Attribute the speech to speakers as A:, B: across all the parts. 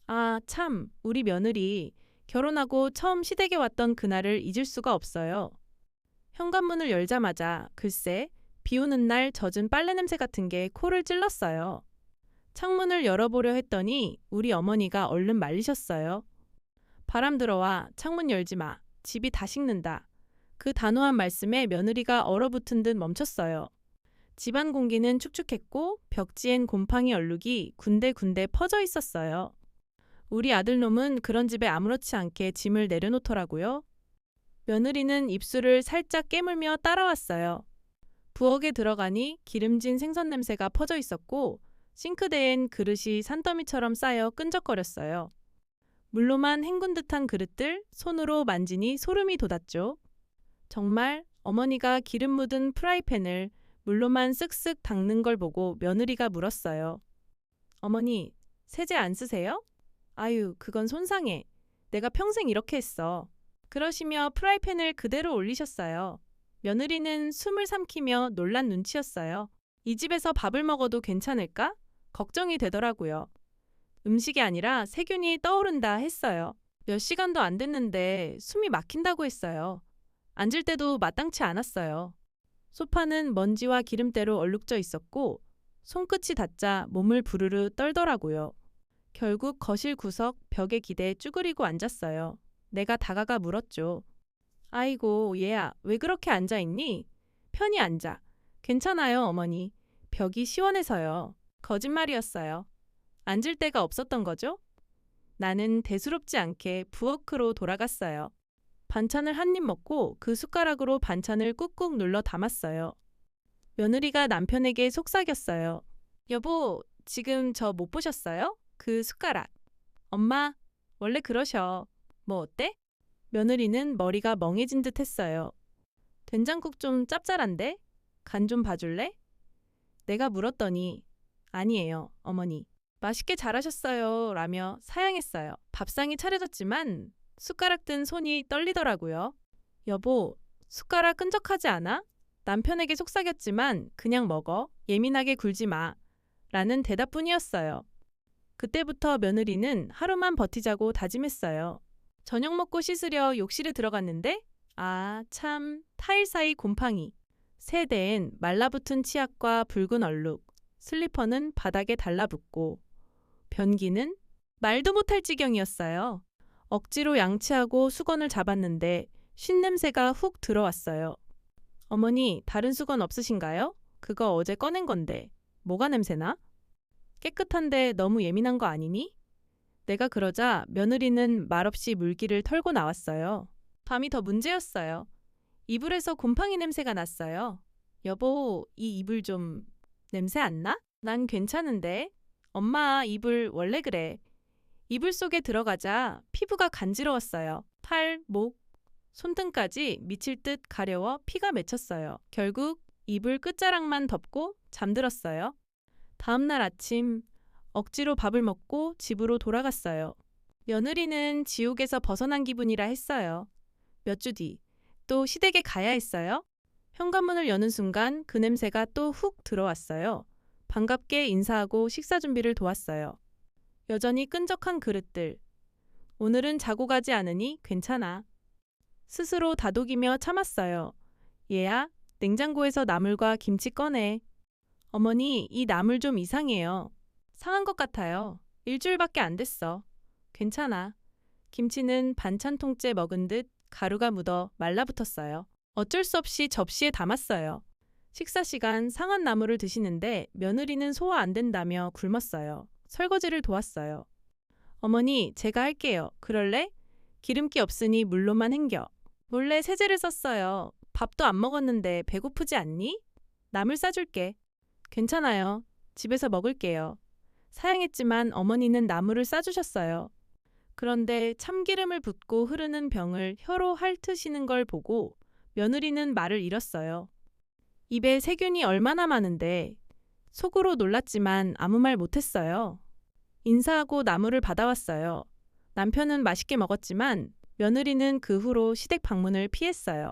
A: 아, 참, 우리 며느리 결혼하고 처음 시댁에 왔던 그날을 잊을 수가 없어요. 현관문을 열자마자 글쎄, 비 오는 날 젖은 빨래 냄새 같은 게 코를 찔렀어요. 창문을 열어보려 했더니 우리 어머니가 얼른 말리셨어요. 바람 들어와 창문 열지 마. 집이 다 식는다. 그 단호한 말씀에 며느리가 얼어붙은 듯 멈췄어요. 집안 공기는 축축했고 벽지엔 곰팡이 얼룩이 군데군데 퍼져 있었어요. 우리 아들놈은 그런 집에 아무렇지 않게 짐을 내려놓더라고요. 며느리는 입술을 살짝 깨물며 따라왔어요. 부엌에 들어가니 기름진 생선 냄새가 퍼져 있었고 싱크대엔 그릇이 산더미처럼 쌓여 끈적거렸어요. 물로만 헹군 듯한 그릇들 손으로 만지니 소름이 돋았죠. 정말 어머니가 기름 묻은 프라이팬을 물로만 쓱쓱 닦는 걸 보고 며느리가 물었어요. 어머니, 세제 안 쓰세요? 아유, 그건 손상해. 내가 평생 이렇게 했어. 그러시며 프라이팬을 그대로 올리셨어요. 며느리는 숨을 삼키며 놀란 눈치였어요. 이 집에서 밥을 먹어도 괜찮을까? 걱정이 되더라고요. 음식이 아니라 세균이 떠오른다 했어요. 몇 시간도 안 됐는데 숨이 막힌다고 했어요. 앉을 때도 마땅치 않았어요. 소파는 먼지와 기름때로 얼룩져 있었고 손끝이 닿자 몸을 부르르 떨더라고요. 결국 거실 구석 벽에 기대 쭈그리고 앉았어요. 내가 다가가 물었죠. 아이고, 얘야, 왜 그렇게 앉아있니? 편히 앉아. 괜찮아요, 어머니. 벽이 시원해서요. 거짓말이었어요. 앉을 데가 없었던 거죠? 나는 대수롭지 않게 부엌으로 돌아갔어요. 반찬을 한 입 먹고 그 숟가락으로 반찬을 꾹꾹 눌러 담았어요. 며느리가 남편에게 속삭였어요. 여보, 지금 저 못 보셨어요? 그 숟가락. 엄마, 원래 그러셔. 뭐 어때? 며느리는 머리가 멍해진 듯 했어요. 된장국 좀 짭짤한데? 간 좀 봐줄래? 내가 물었더니 아니에요, 어머니. 맛있게 잘하셨어요. 라며 사양했어요. 밥상이 차려졌지만 숟가락 든 손이 떨리더라고요. 여보, 숟가락 끈적하지 않아? 남편에게 속삭였지만 그냥 먹어. 예민하게 굴지 마. 라는 대답뿐이었어요. 그때부터 며느리는 하루만 버티자고 다짐했어요. 저녁 먹고 씻으려 욕실에 들어갔는데 아, 참, 타일 사이 곰팡이. 세대엔 말라붙은 치약과 붉은 얼룩, 슬리퍼는 바닥에 달라붙고 변기는 말도 못할 지경이었어요. 억지로 양치하고 수건을 잡았는데 쉰냄새가 훅 들어왔어요. 어머니, 다른 수건 없으신가요? 그거 어제 꺼낸 건데. 뭐가 냄새나? 깨끗한데 너무 예민한 거 아니니? 내가 그러자 며느리는 말없이 물기를 털고 나왔어요. 밤이 더 문제였어요. 이불에서 곰팡이 냄새가 났어요. 여보, 이 이불 좀 냄새 안 나? 난 괜찮은데. 엄마, 이불 원래 그래. 이불 속에 들어가자 피부가 간지러웠어요. 팔, 목, 손등까지 미칠 듯 가려워 피가 맺혔어요. 결국 이불 끝자락만 덮고 잠들었어요. 다음날 아침 억지로 밥을 먹고 집으로 돌아갔어요. 며느리는 지옥에서 벗어난 기분이라 했어요. 몇 주 뒤, 또 시댁에 가야 했어요. 현관문을 여는 순간 그 냄새가 또 훅 들어왔어요. 반갑게 인사하고 식사 준비를 도왔어요. 여전히 끈적한 그릇들. 오늘은 자고 가지 않으니 괜찮아. 스스로 다독이며 참았어요. 얘야, 냉장고에서 나물과 김치 꺼내. 어머니, 이 나물 좀 이상해요. 상한 것 같아요. 일주일밖에 안 됐어. 괜찮아. 김치는 반찬통째 먹은 듯 가루가 묻어 말라붙었어요. 어쩔 수 없이 접시에 담았어요. 식사 시간 상한 나물을 드시는데 며느리는 소화 안 된다며 굶었어요. 설거지를 도왔어요. 어머니, 제가 할게요. 그럴래? 기름기 없으니 물로만 헹겨. 몰래 세제를 썼어요. 밥도 안 먹었는데 배고프지 않니? 나물 싸줄게. 괜찮아요. 집에서 먹을게요. 사양했지만 어머니는 나물을 싸주셨어요. 그런데 참기름을 붓고 흐르는 병을 혀로 핥으시는 걸 보고 며느리는 말을 잃었어요. 입에 세균이 얼마나 많은데 속으로 놀랐지만 아무 말 못했어요. 인사하고 나물을 받아왔어요. 남편은 맛있게 먹었지만 며느리는 그 후로 시댁 방문을 피했어요.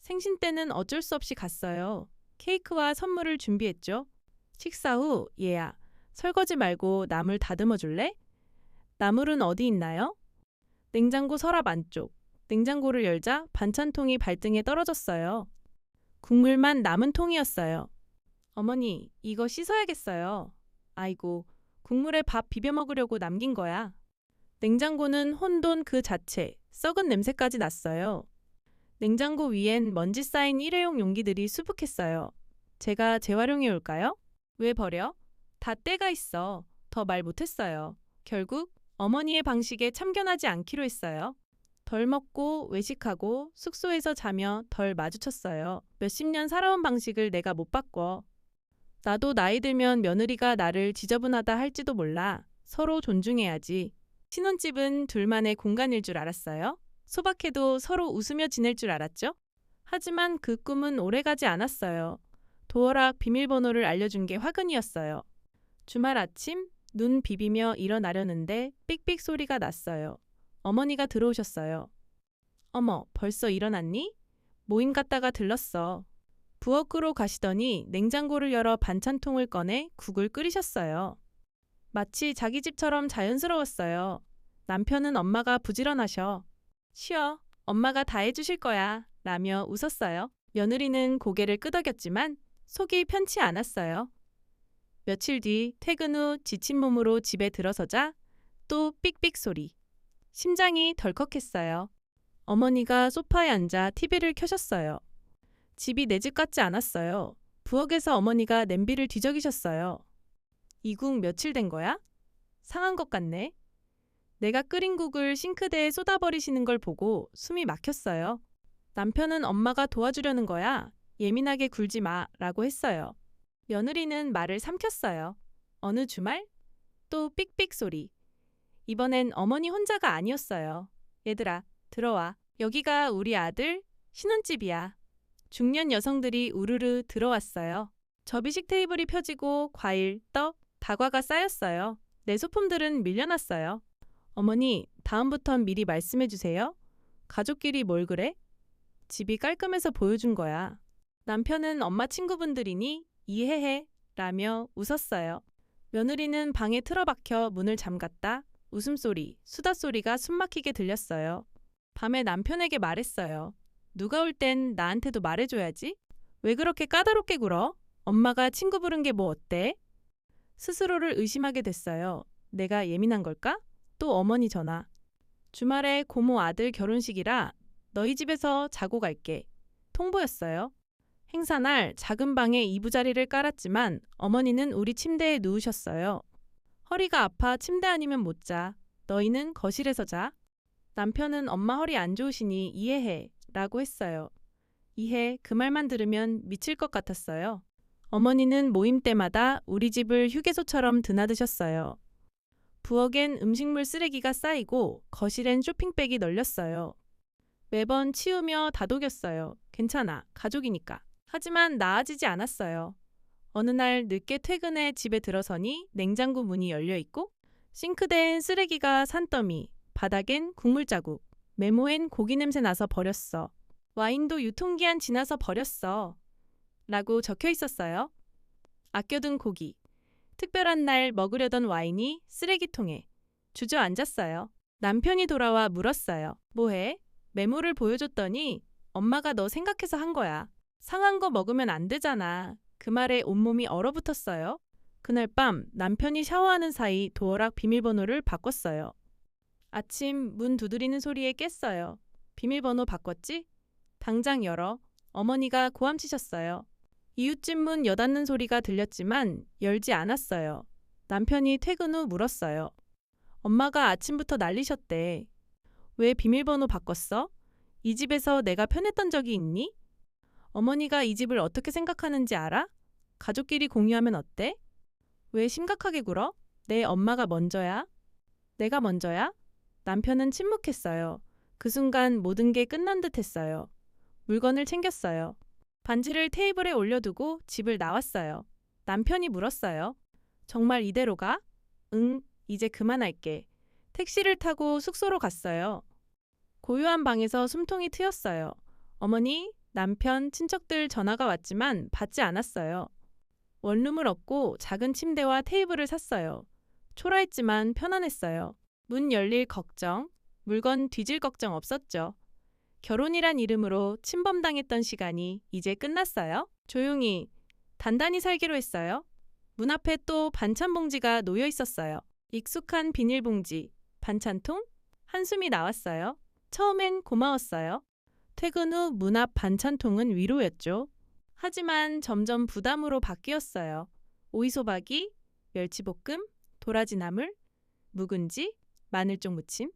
A: 생신 때는 어쩔 수 없이 갔어요. 케이크와 선물을 준비했죠. 식사 후 얘야, 설거지 말고 나물 다듬어 줄래? 나물은 어디 있나요? 냉장고 서랍 안쪽. 냉장고를 열자 반찬통이 발등에 떨어졌어요. 국물만 남은 통이었어요. 어머니, 이거 씻어야겠어요. 아이고, 국물에 밥 비벼 먹으려고 남긴 거야. 냉장고는 혼돈 그 자체, 썩은 냄새까지 났어요. 냉장고 위엔 먼지 쌓인 일회용 용기들이 수북했어요. 제가 재활용해 올까요? 왜 버려? 다 때가 있어. 더 말 못했어요. 결국 어머니의 방식에 참견하지 않기로 했어요. 덜 먹고 외식하고 숙소에서 자며 덜 마주쳤어요. 몇십 년 살아온 방식을 내가 못 바꿔. 나도 나이 들면 며느리가 나를 지저분하다 할지도 몰라. 서로 존중해야지. 신혼집은 둘만의 공간일 줄 알았어요. 소박해도 서로 웃으며 지낼 줄 알았죠? 하지만 그 꿈은 오래가지 않았어요. 도어락 비밀번호를 알려준 게 화근이었어요. 주말 아침 눈 비비며 일어나려는데 삑삑 소리가 났어요. 어머니가 들어오셨어요. 어머, 벌써 일어났니? 모임 갔다가 들렀어. 부엌으로 가시더니 냉장고를 열어 반찬통을 꺼내 국을 끓이셨어요. 마치 자기 집처럼 자연스러웠어요. 남편은 엄마가 부지런하셔. 쉬어, 엄마가 다 해주실 거야 라며 웃었어요. 며느리는 고개를 끄덕였지만 속이 편치 않았어요. 며칠 뒤 퇴근 후 지친 몸으로 집에 들어서자 또 삑삑 소리. 심장이 덜컥했어요. 어머니가 소파에 앉아 TV를 켜셨어요. 집이 내 집 같지 않았어요. 부엌에서 어머니가 냄비를 뒤적이셨어요. 이 국 며칠 된 거야? 상한 것 같네. 내가 끓인 국을 싱크대에 쏟아버리시는 걸 보고 숨이 막혔어요. 남편은 엄마가 도와주려는 거야. 예민하게 굴지 마 라고 했어요. 며느리는 말을 삼켰어요. 어느 주말? 또 삑삑 소리. 이번엔 어머니 혼자가 아니었어요. 얘들아, 들어와. 여기가 우리 아들 신혼집이야. 중년 여성들이 우르르 들어왔어요. 접이식 테이블이 펴지고 과일, 떡, 다과가 쌓였어요. 내 소품들은 밀려났어요. 어머니, 다음부턴 미리 말씀해 주세요. 가족끼리 뭘 그래? 집이 깔끔해서 보여준 거야. 남편은 엄마 친구분들이니 이해해 라며 웃었어요. 며느리는 방에 틀어박혀 문을 잠갔다. 웃음소리, 수다소리가 숨막히게 들렸어요. 밤에 남편에게 말했어요. 누가 올 땐 나한테도 말해줘야지. 왜 그렇게 까다롭게 굴어? 엄마가 친구 부른 게 뭐 어때? 스스로를 의심하게 됐어요. 내가 예민한 걸까? 또 어머니 전화. 주말에 고모 아들 결혼식이라 너희 집에서 자고 갈게. 통보였어요. 행사날 작은 방에 이부자리를 깔았지만 어머니는 우리 침대에 누우셨어요. 허리가 아파 침대 아니면 못 자. 너희는 거실에서 자. 남편은 엄마 허리 안 좋으시니 이해해 라고 했어요. 이해 그 말만 들으면 미칠 것 같았어요. 어머니는 모임 때마다 우리 집을 휴게소처럼 드나드셨어요. 부엌엔 음식물 쓰레기가 쌓이고 거실엔 쇼핑백이 널렸어요. 매번 치우며 다독였어요. 괜찮아, 가족이니까. 하지만 나아지지 않았어요. 어느 날 늦게 퇴근해 집에 들어서니 냉장고 문이 열려있고 싱크대엔 쓰레기가 산더미, 바닥엔 국물 자국, 메모엔 고기 냄새 나서 버렸어. 와인도 유통기한 지나서 버렸어. 라고 적혀 있었어요. 아껴둔 고기. 특별한 날 먹으려던 와인이 쓰레기통에 주저앉았어요. 남편이 돌아와 물었어요. 뭐해? 메모를 보여줬더니 엄마가 너 생각해서 한 거야. 상한 거 먹으면 안 되잖아. 그 말에 온몸이 얼어붙었어요. 그날 밤 남편이 샤워하는 사이 도어락 비밀번호를 바꿨어요. 아침 문 두드리는 소리에 깼어요. 비밀번호 바꿨지? 당장 열어. 어머니가 고함치셨어요. 이웃집 문 여닫는 소리가 들렸지만 열지 않았어요. 남편이 퇴근 후 물었어요. 엄마가 아침부터 난리셨대. 왜 비밀번호 바꿨어? 이 집에서 내가 편했던 적이 있니? 어머니가 이 집을 어떻게 생각하는지 알아? 가족끼리 공유하면 어때? 왜 심각하게 굴어? 내 엄마가 먼저야? 내가 먼저야? 남편은 침묵했어요. 그 순간 모든 게 끝난 듯 했어요. 물건을 챙겼어요. 반지를 테이블에 올려두고 집을 나왔어요. 남편이 물었어요. 정말 이대로 가? 응, 이제 그만할게. 택시를 타고 숙소로 갔어요. 고요한 방에서 숨통이 트였어요. 어머니, 남편, 친척들 전화가 왔지만 받지 않았어요. 원룸을 얻고 작은 침대와 테이블을 샀어요. 초라했지만 편안했어요. 문 열릴 걱정, 물건 뒤질 걱정 없었죠. 결혼이란 이름으로 침범당했던 시간이 이제 끝났어요. 조용히, 단단히 살기로 했어요. 문 앞에 또 반찬 봉지가 놓여 있었어요. 익숙한 비닐봉지, 반찬통, 한숨이 나왔어요. 처음엔 고마웠어요. 퇴근 후 문 앞 반찬통은 위로였죠. 하지만 점점 부담으로 바뀌었어요. 오이소박이, 멸치볶음, 도라지나물, 묵은지, 마늘종 무침.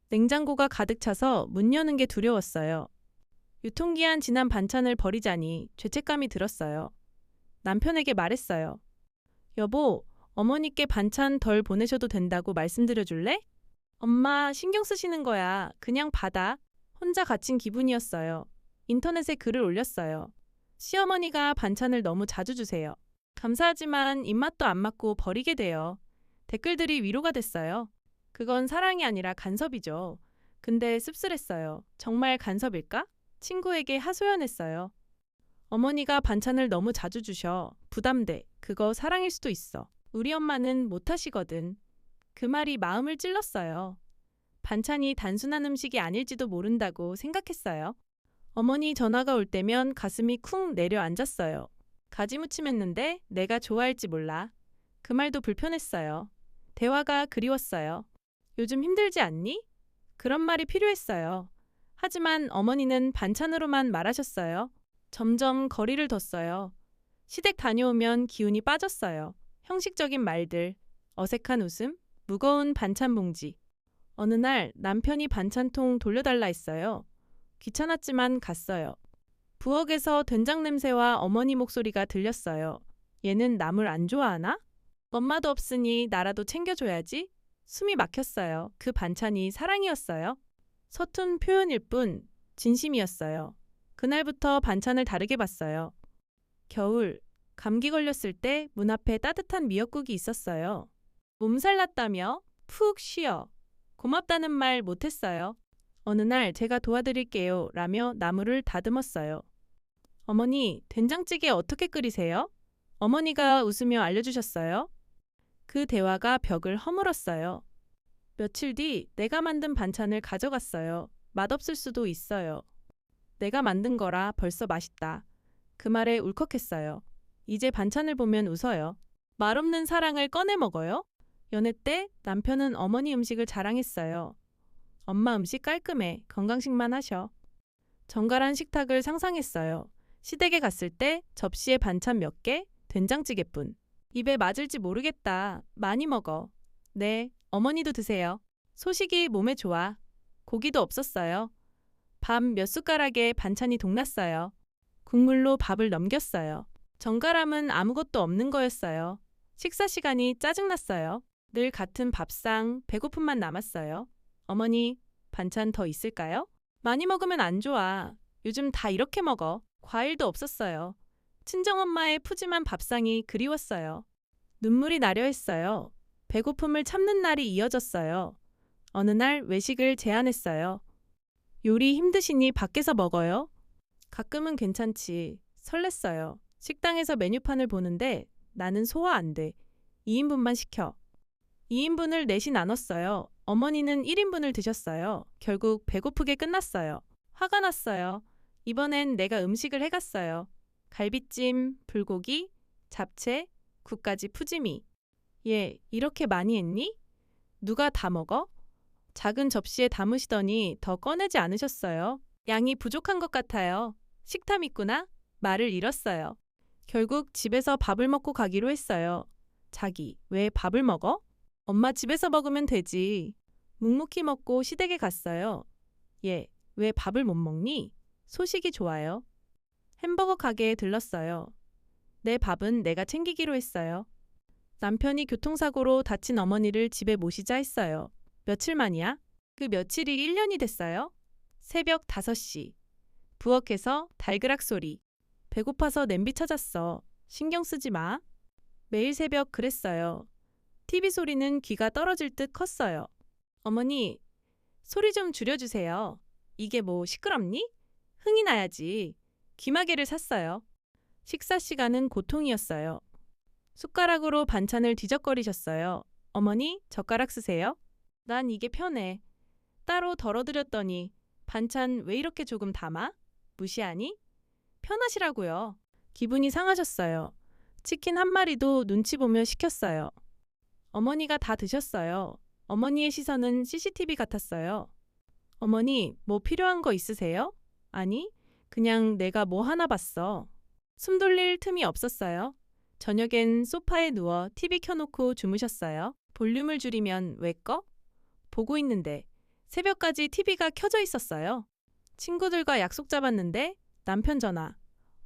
A: 냉장고가 가득 차서 문 여는 게 두려웠어요. 유통기한 지난 반찬을 버리자니 죄책감이 들었어요. 남편에게 말했어요. 여보, 어머니께 반찬 덜 보내셔도 된다고 말씀드려 줄래? 엄마 신경 쓰시는 거야. 그냥 받아. 혼자 갇힌 기분이었어요. 인터넷에 글을 올렸어요. 시어머니가 반찬을 너무 자주 주세요. 감사하지만 입맛도 안 맞고 버리게 돼요. 댓글들이 위로가 됐어요. 그건 사랑이 아니라 간섭이죠. 근데 씁쓸했어요. 정말 간섭일까? 친구에게 하소연했어요. 어머니가 반찬을 너무 자주 주셔. 부담돼. 그거 사랑일 수도 있어. 우리 엄마는 못하시거든. 그 말이 마음을 찔렀어요. 반찬이 단순한 음식이 아닐지도 모른다고 생각했어요. 어머니 전화가 올 때면 가슴이 쿵 내려앉았어요. 가지무침 했는데 내가 좋아할지 몰라. 그 말도 불편했어요. 대화가 그리웠어요. 요즘 힘들지 않니? 그런 말이 필요했어요. 하지만 어머니는 반찬으로만 말하셨어요. 점점 거리를 뒀어요. 시댁 다녀오면 기운이 빠졌어요. 형식적인 말들, 어색한 웃음, 무거운 반찬 봉지. 어느 날 남편이 반찬통 돌려달라 했어요. 귀찮았지만 갔어요. 부엌에서 된장 냄새와 어머니 목소리가 들렸어요. 얘는 남을 안 좋아하나? 엄마도 없으니 나라도 챙겨줘야지. 숨이 막혔어요. 그 반찬이 사랑이었어요. 서툰 표현일 뿐 진심이었어요. 그날부터 반찬을 다르게 봤어요. 겨울, 감기 걸렸을 때 문 앞에 따뜻한 미역국이 있었어요. 몸살 났다며 푹 쉬어. 고맙다는 말 못했어요. 어느 날 제가 도와드릴게요 라며 나물을 다듬었어요. 어머니, 된장찌개 어떻게 끓이세요? 어머니가 웃으며 알려주셨어요. 그 대화가 벽을 허물었어요. 며칠 뒤 내가 만든 반찬을 가져갔어요. 맛없을 수도 있어요. 내가 만든 거라 벌써 맛있다. 그 말에 울컥했어요. 이제 반찬을 보면 웃어요. 말없는 사랑을 꺼내 먹어요. 연애 때 남편은 어머니 음식을 자랑했어요. 엄마 음식 깔끔해. 건강식만 하셔. 정갈한 식탁을 상상했어요. 시댁에 갔을 때 접시에 반찬 몇 개, 된장찌개뿐. 입에 맞을지 모르겠다. 많이 먹어. 네, 어머니도 드세요. 소식이 몸에 좋아. 고기도 없었어요. 밥 몇 숟가락에 반찬이 동났어요. 국물로 밥을 넘겼어요. 정갈함은 아무것도 없는 거였어요. 식사 시간이 짜증났어요. 늘 같은 밥상, 배고픔만 남았어요. 어머니, 반찬 더 있을까요? 많이 먹으면 안 좋아. 요즘 다 이렇게 먹어. 과일도 없었어요. 친정엄마의 푸짐한 밥상이 그리웠어요. 눈물이 나려 했어요. 배고픔을 참는 날이 이어졌어요. 어느 날 외식을 제안했어요. 요리 힘드시니 밖에서 먹어요? 가끔은 괜찮지. 설렜어요. 식당에서 메뉴판을 보는데 나는 소화 안 돼. 2인분만 시켜. 2인분을 넷이 나눴어요. 어머니는 1인분을 드셨어요. 결국 배고프게 끝났어요. 화가 났어요. 이번엔 내가 음식을 해갔어요. 갈비찜, 불고기, 잡채, 국까지 푸짐히. 얘, 이렇게 많이 했니? 누가 다 먹어? 작은 접시에 담으시더니 더 꺼내지 않으셨어요. 양이 부족한 것 같아요. 식탐 있구나? 말을 잃었어요. 결국 집에서 밥을 먹고 가기로 했어요. 자기, 왜 밥을 먹어? 엄마 집에서 먹으면 되지. 묵묵히 먹고 시댁에 갔어요. 얘, 왜 밥을 못 먹니? 소식이 좋아요. 햄버거 가게에 들렀어요. 내 밥은 내가 챙기기로 했어요. 남편이 교통사고로 다친 어머니를 집에 모시자 했어요. 며칠 만이야? 그 며칠이 1년이 됐어요. 새벽 5시. 부엌에서 달그락 소리. 배고파서 냄비 찾았어. 신경 쓰지 마. 매일 새벽 그랬어요. TV 소리는 귀가 떨어질 듯 컸어요. 어머니, 소리 좀 줄여주세요. 이게 뭐 시끄럽니? 흥이 나야지. 귀마개를 샀어요. 식사 시간은 고통이었어요. 숟가락으로 반찬을 뒤적거리셨어요. 어머니, 젓가락 쓰세요. 난 이게 편해. 따로 덜어드렸더니 반찬 왜 이렇게 조금 담아? 무시하니? 편하시라고요. 기분이 상하셨어요. 치킨 한 마리도 눈치 보며 시켰어요. 어머니가 다 드셨어요. 어머니의 시선은 CCTV 같았어요. 어머니, 뭐 필요한 거 있으세요? 아니, 그냥 내가 뭐 하나 봤어. 숨 돌릴 틈이 없었어요. 저녁엔 소파에 누워 TV 켜놓고 주무셨어요. 볼륨을 줄이면 왜 꺼? 보고 있는데 새벽까지 TV가 켜져 있었어요. 친구들과 약속 잡았는데 남편 전화.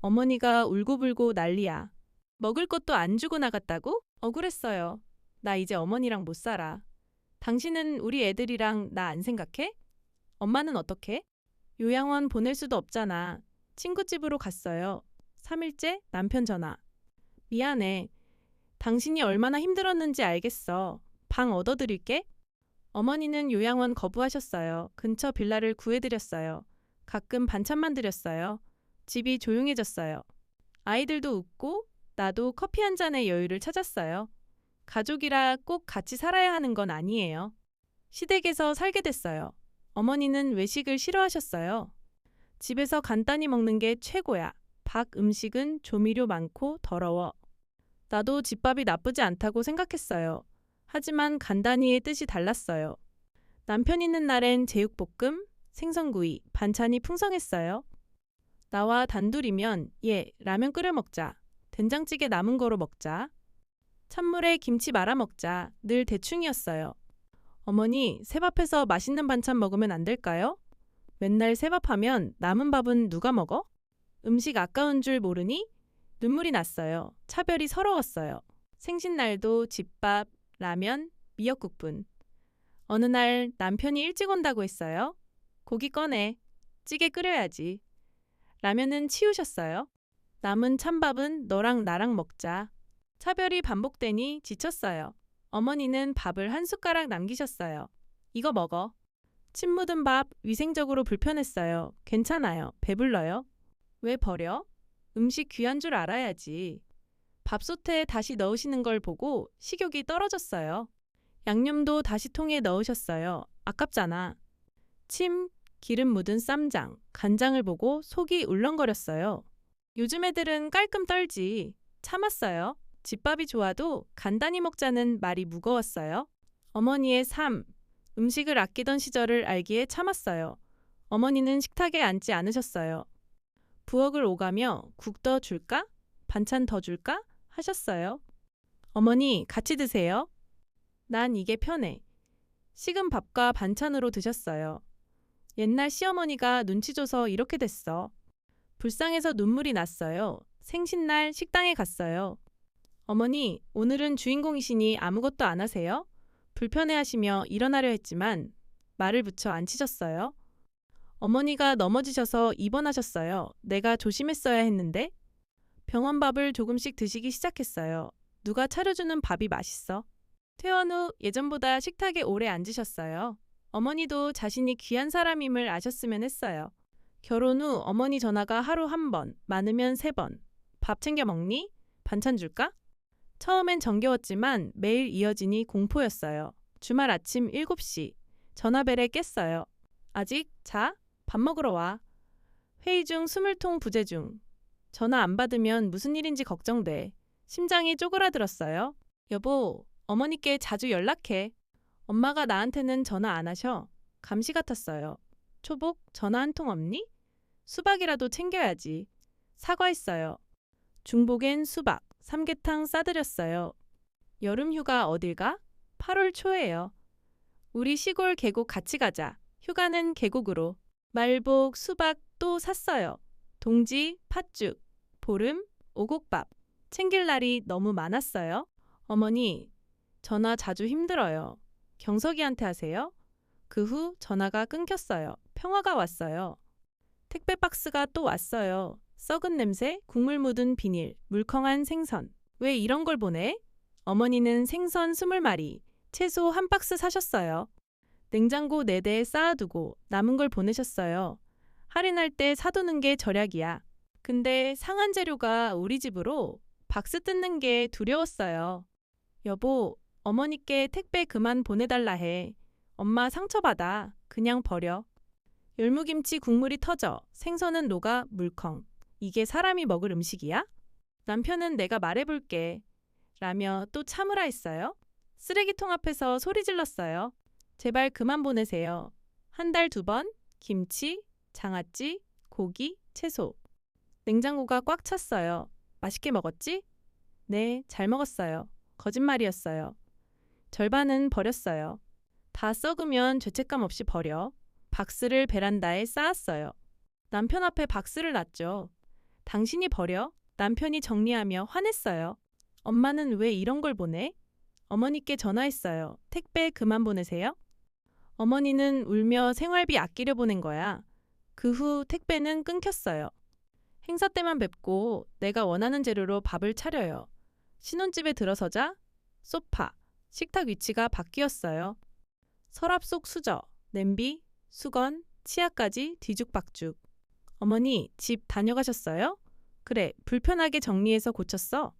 A: 어머니가 울고불고 난리야. 먹을 것도 안 주고 나갔다고? 억울했어요. 나 이제 어머니랑 못 살아. 당신은 우리 애들이랑 나 안 생각해? 엄마는 어떻게? 요양원 보낼 수도 없잖아. 친구 집으로 갔어요. 3일째 남편 전화. 미안해. 당신이 얼마나 힘들었는지 알겠어. 방 얻어드릴게. 어머니는 요양원 거부하셨어요. 근처 빌라를 구해드렸어요. 가끔 반찬만 드렸어요. 집이 조용해졌어요. 아이들도 웃고 나도 커피 한 잔의 여유를 찾았어요. 가족이라 꼭 같이 살아야 하는 건 아니에요. 시댁에서 살게 됐어요. 어머니는 외식을 싫어하셨어요. 집에서 간단히 먹는 게 최고야. 박 음식은 조미료 많고 더러워. 나도 집밥이 나쁘지 않다고 생각했어요. 하지만 간단히의 뜻이 달랐어요. 남편 있는 날엔 제육볶음, 생선구이, 반찬이 풍성했어요. 나와 단둘이면 라면 끓여 먹자. 된장찌개 남은 거로 먹자. 찬물에 김치 말아 먹자. 늘 대충이었어요. 어머니, 새밥해서 맛있는 반찬 먹으면 안 될까요? 맨날 새밥하면 남은 밥은 누가 먹어? 음식 아까운 줄 모르니? 눈물이 났어요. 차별이 서러웠어요. 생신날도 집밥, 라면, 미역국뿐. 어느 날 남편이 일찍 온다고 했어요. 고기 꺼내. 찌개 끓여야지. 라면은 치우셨어요. 남은 찬밥은 너랑 나랑 먹자. 차별이 반복되니 지쳤어요. 어머니는 밥을 한 숟가락 남기셨어요. 이거 먹어. 침 묻은 밥 위생적으로 불편했어요. 괜찮아요. 배불러요. 왜 버려? 음식 귀한 줄 알아야지. 밥솥에 다시 넣으시는 걸 보고 식욕이 떨어졌어요. 양념도 다시 통에 넣으셨어요. 아깝잖아. 침, 기름 묻은 쌈장, 간장을 보고 속이 울렁거렸어요. 요즘 애들은 깔끔 떨지. 참았어요. 집밥이 좋아도 간단히 먹자는 말이 무거웠어요. 어머니의 삶, 음식을 아끼던 시절을 알기에 참았어요. 어머니는 식탁에 앉지 않으셨어요. 부엌을 오가며 국 더 줄까? 반찬 더 줄까? 하셨어요. 어머니, 같이 드세요. 난 이게 편해. 식은 밥과 반찬으로 드셨어요. 옛날 시어머니가 눈치 줘서 이렇게 됐어. 불쌍해서 눈물이 났어요. 생신날 식당에 갔어요. 어머니, 오늘은 주인공이시니 아무것도 안 하세요? 불편해하시며 일어나려 했지만 말을 붙여 앉히셨어요. 어머니가 넘어지셔서 입원하셨어요. 내가 조심했어야 했는데. 병원 밥을 조금씩 드시기 시작했어요. 누가 차려주는 밥이 맛있어. 퇴원 후 예전보다 식탁에 오래 앉으셨어요. 어머니도 자신이 귀한 사람임을 아셨으면 했어요. 결혼 후 어머니 전화가 하루 1번, 많으면 3번. 밥 챙겨 먹니? 반찬 줄까? 처음엔 정겨웠지만 매일 이어지니 공포였어요. 주말 아침 7시. 전화벨에 깼어요. 아직? 자? 밥 먹으러 와. 회의 중 스물통 부재 중. 전화 안 받으면 무슨 일인지 걱정돼. 심장이 쪼그라들었어요. 여보, 어머니께 자주 연락해. 엄마가 나한테는 전화 안 하셔. 감시 같았어요. 초복, 전화 한 통 없니? 수박이라도 챙겨야지. 사과했어요. 중복엔 수박, 삼계탕 싸드렸어요. 여름 휴가 어딜 가? 8월 초예요. 우리 시골 계곡 같이 가자. 휴가는 계곡으로. 말복, 수박 또 샀어요. 동지, 팥죽, 보름, 오곡밥. 챙길 날이 너무 많았어요. 어머니, 전화 자주 힘들어요. 경석이한테 하세요? 그 후 전화가 끊겼어요. 평화가 왔어요. 택배 박스가 또 왔어요. 썩은 냄새, 국물 묻은 비닐, 물컹한 생선. 왜 이런 걸 보내? 어머니는 생선 20마리, 채소 1박스 사셨어요. 냉장고 4대에 쌓아두고 남은 걸 보내셨어요. 할인할 때 사두는 게 절약이야. 근데 상한 재료가 우리 집으로 박스 뜯는 게 두려웠어요. 여보, 어머니께 택배 그만 보내달라 해. 엄마 상처받아. 그냥 버려. 열무김치 국물이 터져 생선은 녹아 물컹. 이게 사람이 먹을 음식이야? 남편은 내가 말해볼게. 라며 또 참으라 했어요. 쓰레기통 앞에서 소리 질렀어요. 제발 그만 보내세요. 한 달 2번, 김치, 장아찌, 고기, 채소. 냉장고가 꽉 찼어요. 맛있게 먹었지? 네, 잘 먹었어요. 거짓말이었어요. 절반은 버렸어요. 다 썩으면 죄책감 없이 버려. 박스를 베란다에 쌓았어요. 남편 앞에 박스를 놨죠. 당신이 버려? 남편이 정리하며 화냈어요. 엄마는 왜 이런 걸 보내? 어머니께 전화했어요. 택배 그만 보내세요. 어머니는 울며 생활비 아끼려 보낸 거야. 그 후 택배는 끊겼어요. 행사 때만 뵙고 내가 원하는 재료로 밥을 차려요. 신혼집에 들어서자 소파, 식탁 위치가 바뀌었어요. 서랍 속 수저, 냄비, 수건, 치아까지 뒤죽박죽. 어머니, 집 다녀가셨어요? 그래, 불편하게 정리해서 고쳤어.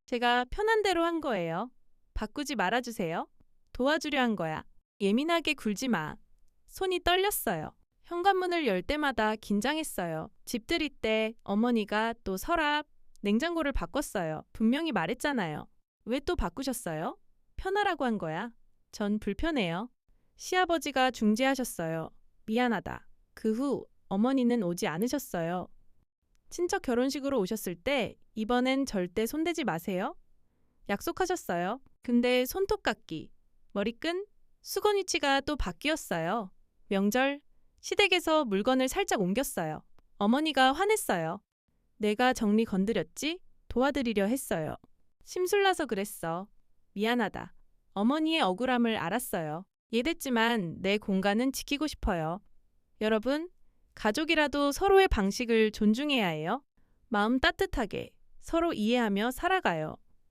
A: 제가 편한 대로 한 거예요. 바꾸지 말아주세요. 도와주려 한 거야. 예민하게 굴지 마. 손이 떨렸어요. 현관문을 열 때마다 긴장했어요. 집 들일 때 어머니가 또 서랍, 냉장고를 바꿨어요. 분명히 말했잖아요. 왜 또 바꾸셨어요? 편하라고 한 거야. 전 불편해요. 시아버지가 중재하셨어요. 미안하다. 그 후 어머니는 오지 않으셨어요. 친척 결혼식으로 오셨을 때 이번엔 절대 손대지 마세요. 약속하셨어요. 근데 손톱 깎기, 머리끈, 수건 위치가 또 바뀌었어요. 명절, 시댁에서 물건을 살짝 옮겼어요. 어머니가 화냈어요. 내가 정리 건드렸지? 도와드리려 했어요. 심술나서 그랬어. 미안하다. 어머니의 억울함을 알았어요. 이해됐지만 내 공간은 지키고 싶어요. 여러분, 가족이라도 서로의 방식을 존중해야 해요. 마음 따뜻하게 서로 이해하며 살아가요.